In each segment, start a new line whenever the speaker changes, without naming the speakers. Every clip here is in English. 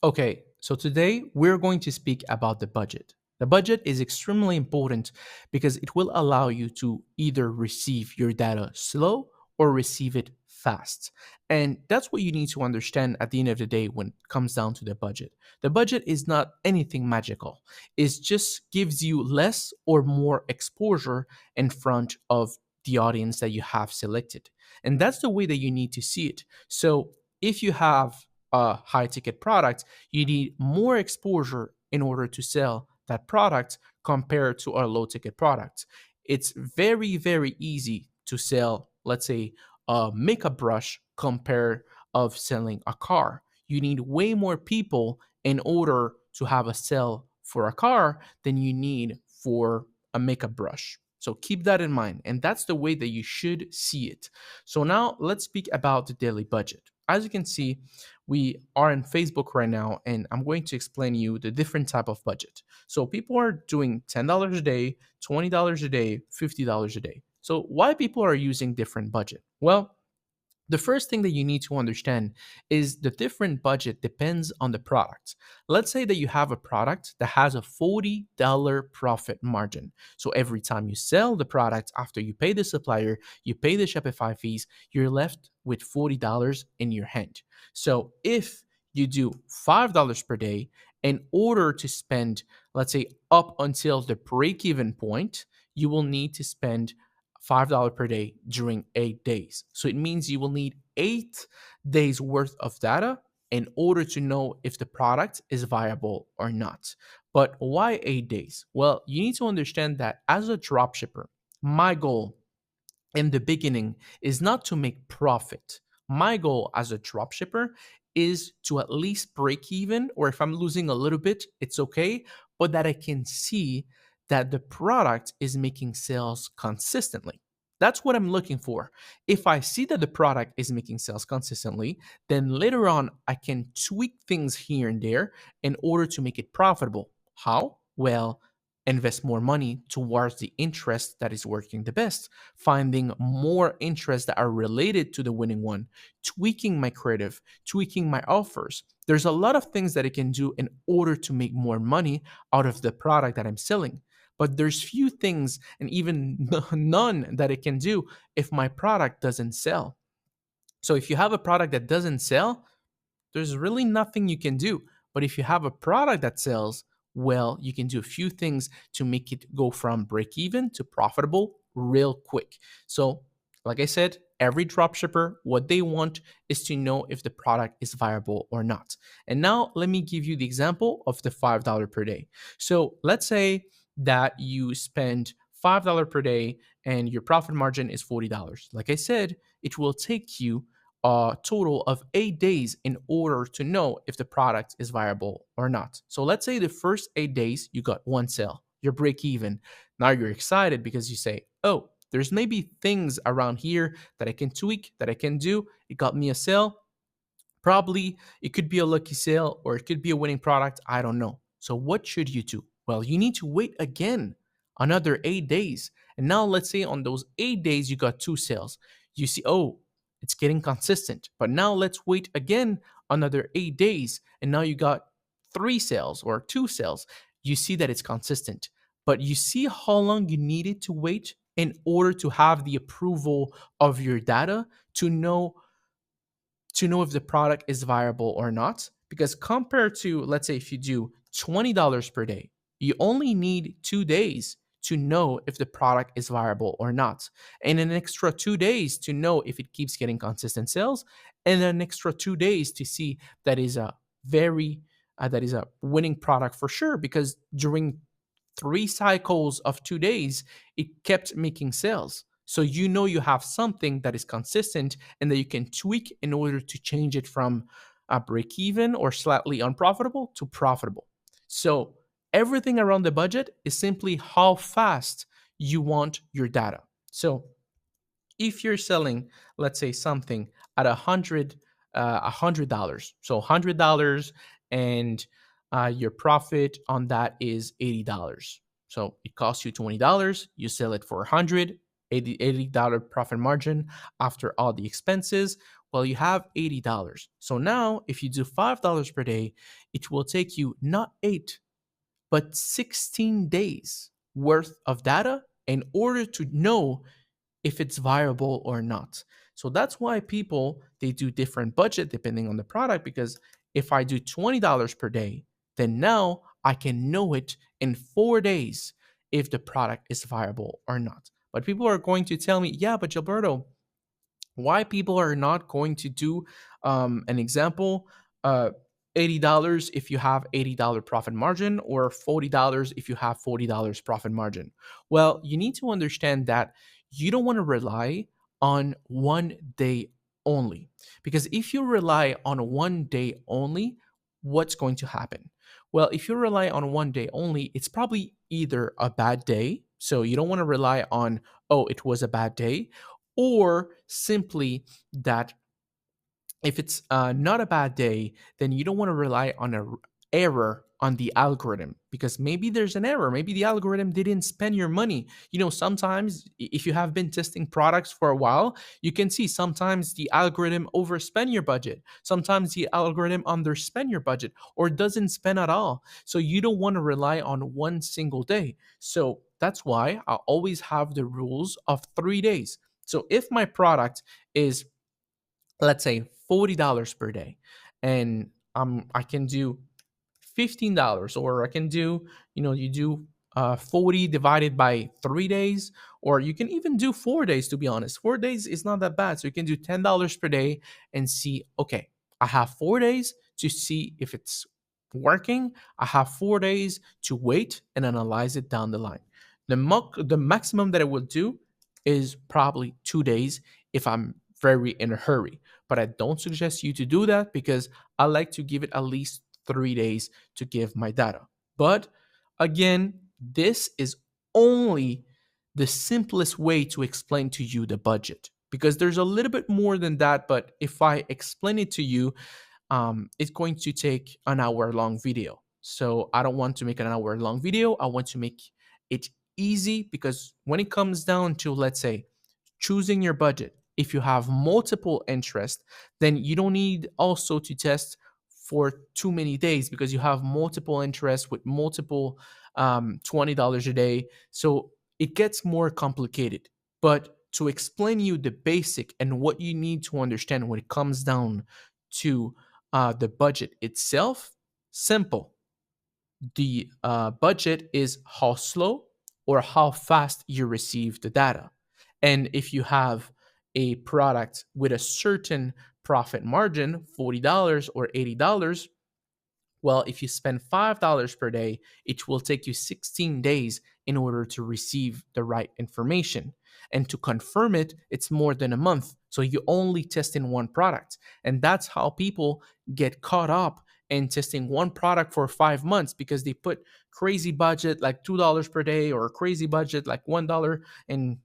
Okay, so today we're going to speak about the budget. The budget is extremely important because it will allow you to either receive your data slow or receive it fast. And that's what you need to understand at the end of the day when it comes down to the budget. The budget is not anything magical, it just gives you less or more exposure in front of the audience that you have selected. And that's the way that you need to see it. So if you have a high ticket product, you need more exposure in order to sell that product compared to a low ticket product. It's very, very easy to sell, let's say, a makeup brush compared of selling a car. You need way more people in order to have a sell for a car than you need for a makeup brush. So keep that in mind. And that's the way that you should see it. So now let's speak about the daily budget. As you can see, we are in Facebook right now, and I'm going to explain you the different type of budget. So people are doing $10 a day, $20 a day, $50 a day. So why people are using different budget? Well, the first thing that you need to understand is the different budget depends on the product. Let's say that you have a product that has a $40 profit margin. So every time you sell the product after you pay the supplier, you pay the Shopify fees, you're left with $40 in your hand. So if you do $5 per day in order to spend, let's say, up until the break even point, you will need to spend $5 per day during 8 days. So it means you will need 8 days worth of data in order to know if the product is viable or not. But why 8 days? Well, you need to understand that as a dropshipper, my goal in the beginning is not to make profit. My goal as a dropshipper is to at least break even, or if I'm losing a little bit, it's okay, but that I can see that the product is making sales consistently. That's what I'm looking for. If I see that the product is making sales consistently, then later on I can tweak things here and there in order to make it profitable. How? Well, invest more money towards the interest that is working the best, finding more interests that are related to the winning one, tweaking my creative, tweaking my offers. There's a lot of things that I can do in order to make more money out of the product that I'm selling. But there's few things and even none that it can do if my product doesn't sell. So if you have a product that doesn't sell, there's really nothing you can do. But if you have a product that sells, well, you can do a few things to make it go from break even to profitable real quick. So, like I said, every dropshipper, what they want is to know if the product is viable or not. And now let me give you the example of the $5 per day. So, let's say that you spend $5 per day and your profit margin is $40. Like I said, it will take you a total of 8 days in order to know if the product is viable or not. So let's say the first 8 days you got one sale, you're break even. Now you're excited because you say, oh, there's maybe things around here that I can tweak, that I can do. It got me a sale. Probably it could be a lucky sale or it could be a winning product. I don't know. So what should you do? Well, you need to wait again another 8 days. And now let's say on those 8 days you got two sales. You see, oh, it's getting consistent. But now let's wait again another 8 days. And now you got three sales or two sales. You see that it's consistent. But you see how long you needed to wait in order to have the approval of your data to know if the product is viable or not. Because compared to, let's say, if you do $20 per day, you only need 2 days to know if the product is viable or not, and an extra 2 days to know if it keeps getting consistent sales, and an extra 2 days to see that is a very that is a winning product for sure. Because during 3 cycles of 2 days, it kept making sales. So you know you have something that is consistent and that you can tweak in order to change it from a break even or slightly unprofitable to profitable. So everything around the budget is simply how fast you want your data. So if you're selling, let's say, something at $100, so $100, and your profit on that is $80. So it costs you $20. You sell it for $100, $80 profit margin after all the expenses. Well, you have $80. So now, if you do $5 per day, it will take you not 8, but 16 days worth of data in order to know if it's viable or not. So that's why people they do different budget depending on the product, because if I do $20 per day, then now I can know it in 4 days if the product is viable or not. But people are going to tell me, "Yeah, but Gilberto, why people are not going to do an example uh, $80 if you have $80 profit margin, or $40 if you have $40 profit margin. Well, you need to understand that you don't want to rely on one day only, because if you rely on one day only, what's going to happen? Well, if you rely on one day only, it's probably either a bad day, so you don't want to rely on, oh, it was a bad day, or simply that if it's not a bad day, then you don't want to rely on an error on the algorithm, because maybe there's an error. Maybe the algorithm didn't spend your money. Sometimes if you have been testing products for a while, you can see sometimes the algorithm overspend your budget. Sometimes the algorithm underspend your budget or doesn't spend at all. So you don't want to rely on one single day. So that's why I always have the rules of 3 days. So if my product is, let's say, $40 per day, and I can do $15, or I can do, you do 40 divided by 3 days, or you can even do 4 days. To be honest, 4 days is not that bad. So you can do $10 per day and see, okay, I have 4 days to see if it's working. I have 4 days to wait and analyze it down the line. The maximum that I will do is probably 2 days if I'm very in a hurry. But I don't suggest you to do that, because I like to give it at least 3 days to give my data. But again, this is only the simplest way to explain to you the budget, because there's a little bit more than that. But if I explain it to you, it's going to take an hour long video. So I don't want to make an hour long video. I want to make it easy, because when it comes down to, let's say, choosing your budget, if you have multiple interests, then you don't need also to test for too many days, because you have multiple interests with multiple $20 a day. So it gets more complicated. But to explain you the basic and what you need to understand when it comes down to the budget itself, simple. The budget is how slow or how fast you receive the data. And if you have a product with a certain profit margin, $40 or $80, well, if you spend $5 per day, it will take you 16 days in order to receive the right information. And to confirm it, it's more than a month. So you only test in one product. And that's how people get caught up in testing one product for 5 months, because they put crazy budget like $2 per day, or crazy budget like $1, and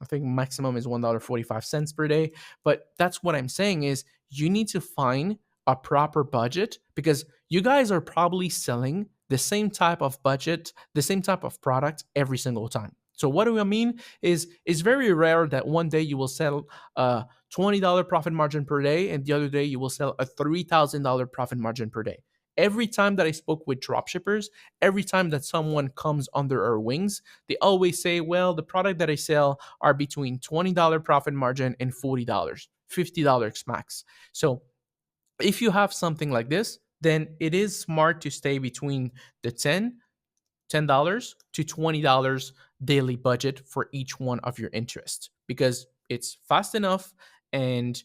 I think maximum is $1.45 per day. But that's what I'm saying is you need to find a proper budget, because you guys are probably selling the same type of budget, the same type of product every single time. So what do I mean is it's very rare that one day you will sell a $20 profit margin per day and the other day you will sell a $3,000 profit margin per day. Every time that I spoke with dropshippers, every time that someone comes under our wings, they always say, well, the product that I sell are between $20 profit margin and $40, $50 max. So if you have something like this, then it is smart to stay between the $10 to $20 daily budget for each one of your interests, because it's fast enough, and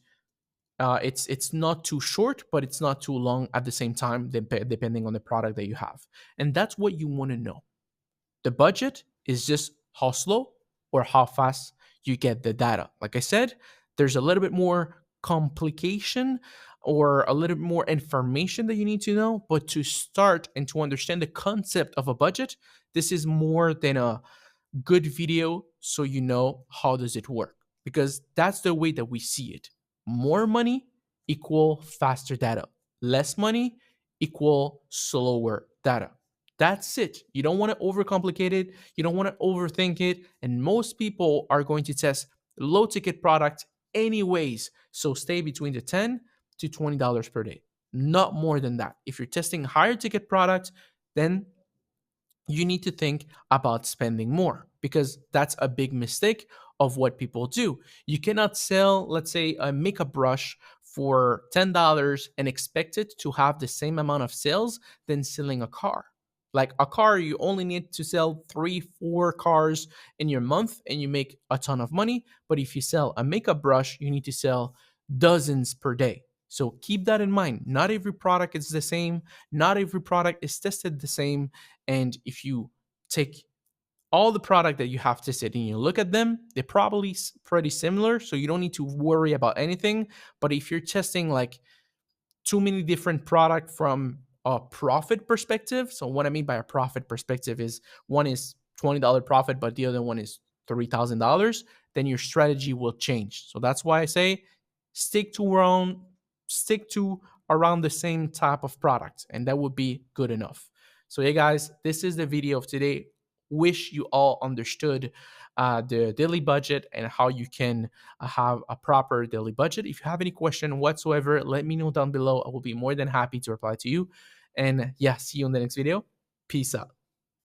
it's not too short, but it's not too long at the same time, depending on the product that you have. And that's what you want to know. The budget is just how slow or how fast you get the data. Like I said, there's a little bit more complication or a little bit more information that you need to know, but to start and to understand the concept of a budget, this is more than a good video, so you know how does it work, because that's the way that we see it. More money equal faster data, less money equal slower data. That's it. You don't want to overcomplicate it, you don't want to overthink it, and most people are going to test low ticket product anyways, So stay between the $10 to $20 per day, not more than that. If you're testing higher ticket products, then you need to think about spending more, because that's a big mistake of what people do. You cannot sell, let's say, a makeup brush for $10 and expect it to have the same amount of sales than selling a car. Like a car, you only need to sell 3, 4 cars in your month and you make a ton of money. But if you sell a makeup brush, you need to sell dozens per day. So keep that in mind. Not every product is the same. Not every product is tested the same. And if you take all the product that you have tested and you look at them, they're probably pretty similar. So you don't need to worry about anything. But if you're testing like too many different products from a profit perspective, so what I mean by a profit perspective is one is $20 profit, but the other one is $3,000, then your strategy will change. So that's why I say stick to around stick to around the same type of product, and that would be good enough. So yeah, guys, this is the video of today. Wish you all understood the daily budget and how you can have a proper daily budget. If you have any question whatsoever, let me know down below. I will be more than happy to reply to you. And yeah, see you in the next video. Peace out.